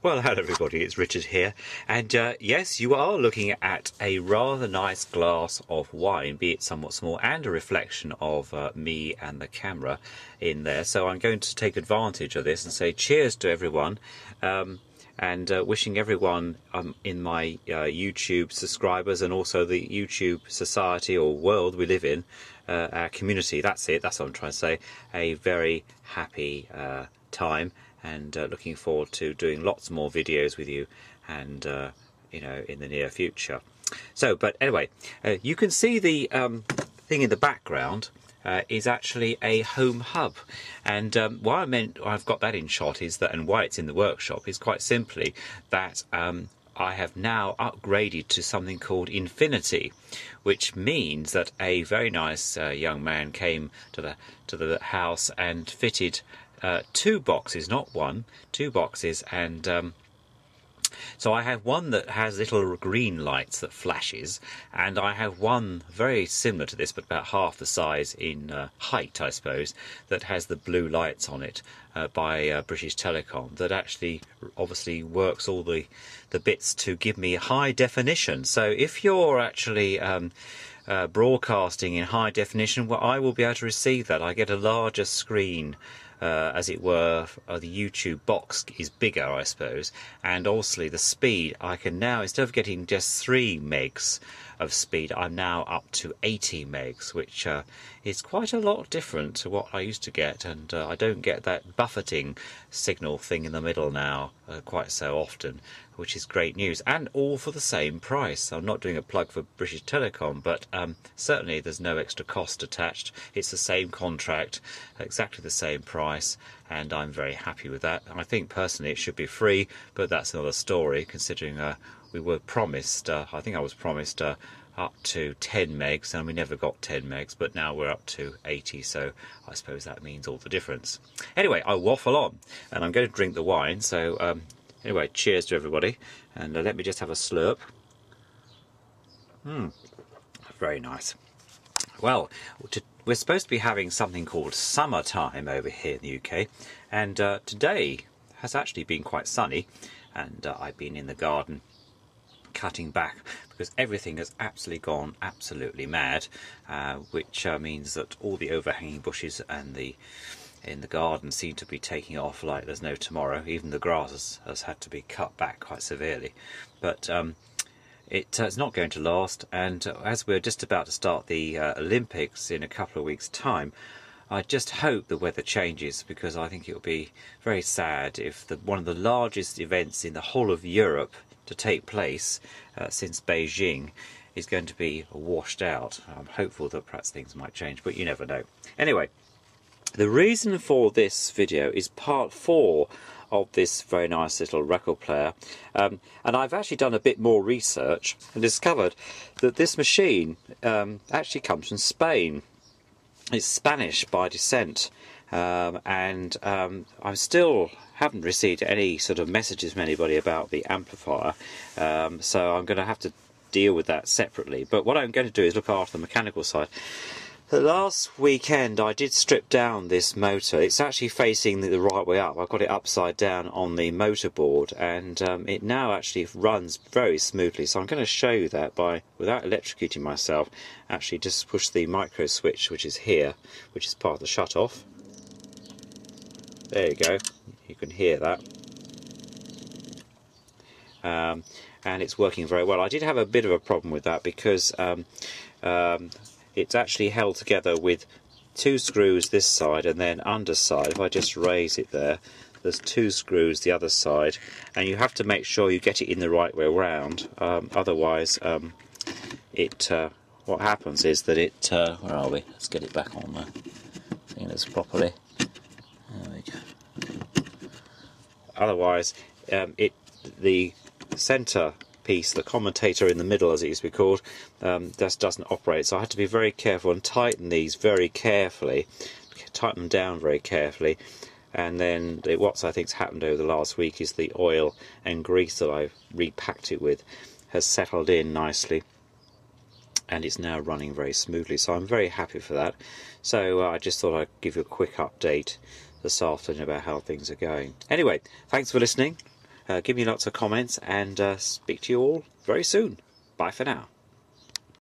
Well, hello everybody, it's Richard here, and yes, you are looking at a rather nice glass of wine, be it somewhat small, and a reflection of me and the camera in there. So I'm going to take advantage of this and say cheers to everyone, and wishing everyone in my YouTube subscribers and also the YouTube society or world we live in, our community, that's it, that's what I'm trying to say, a very happy time. And looking forward to doing lots more videos with you, and you know, in the near future. So, but anyway, you can see the thing in the background is actually a home hub, and why I've got that in shot is that, and why it's in the workshop is quite simply that I have now upgraded to something called Infinity, which means that a very nice young man came to the house and fitted 2 boxes, not one, 2 boxes, and so I have one that has little green lights that flashes, and I have one very similar to this but about half the size in height, I suppose, that has the blue lights on it by British Telecom, that actually obviously works all the bits to give me high definition. So if you're actually broadcasting in high definition, well, I will be able to receive that. I get a larger screen, as it were. The YouTube box is bigger, I suppose, and obviously the speed, I can now, instead of getting just 3 megs of speed, I'm now up to 80 megs, which is quite a lot different to what I used to get, and I don't get that buffeting signal thing in the middle now quite so often, which is great news, and all for the same price. I'm not doing a plug for British Telecom, but certainly there's no extra cost attached. It's the same contract, exactly the same price, and I'm very happy with that. I think personally it should be free, but that's another story, considering we were promised, I think I was promised up to 10 megs, and we never got 10 megs, but now we're up to 80, so I suppose that means all the difference. Anyway, I'll waffle on, and I'm going to drink the wine, so anyway, cheers to everybody, and let me just have a slurp. Very nice. Well, we're supposed to be having something called summertime over here in the UK, and today has actually been quite sunny, and I've been in the garden cutting back because everything has absolutely gone absolutely mad, which means that all the overhanging bushes and in the garden seem to be taking off like there's no tomorrow. Even the grass has had to be cut back quite severely, but it's not going to last, and as we're just about to start the Olympics in a couple of weeks' time, I just hope the weather changes, because I think it will be very sad if one of the largest events in the whole of Europe to take place since Beijing is going to be washed out. I'm hopeful that perhaps things might change, but you never know. Anyway, the reason for this video is part 4 of this very nice little record player, and I've actually done a bit more research and discovered that this machine actually comes from Spain. It's Spanish by descent, and I still haven't received any sort of messages from anybody about the amplifier, so I'm going to have to deal with that separately. But what I'm going to do is look after the mechanical side. The last weekend I did strip down this motor. It's actually facing the right way up. I've got it upside down on the motor board, and it now actually runs very smoothly. So I'm going to show you that without electrocuting myself, actually just push the micro switch, which is here, which is part of the shut off. There you go, you can hear that. And it's working very well. I did have a bit of a problem with that because it's actually held together with 2 screws this side and then underside. If I just raise it there's 2 screws the other side, and you have to make sure you get it in the right way around. Otherwise, what happens is that it, where are we? Let's get it back on the thing that's properly. There we go. Otherwise, the centre piece, the commutator in the middle as it used to be called, just doesn't operate. So I had to be very careful and tighten these very carefully, tighten them down very carefully, and then what I think's happened over the last week is the oil and grease that I've repacked it with has settled in nicely, and it's now running very smoothly, so I'm very happy for that. So I just thought I'd give you a quick update this afternoon about how things are going. Anyway, thanks for listening, Give me lots of comments, and speak to you all very soon. Bye for now.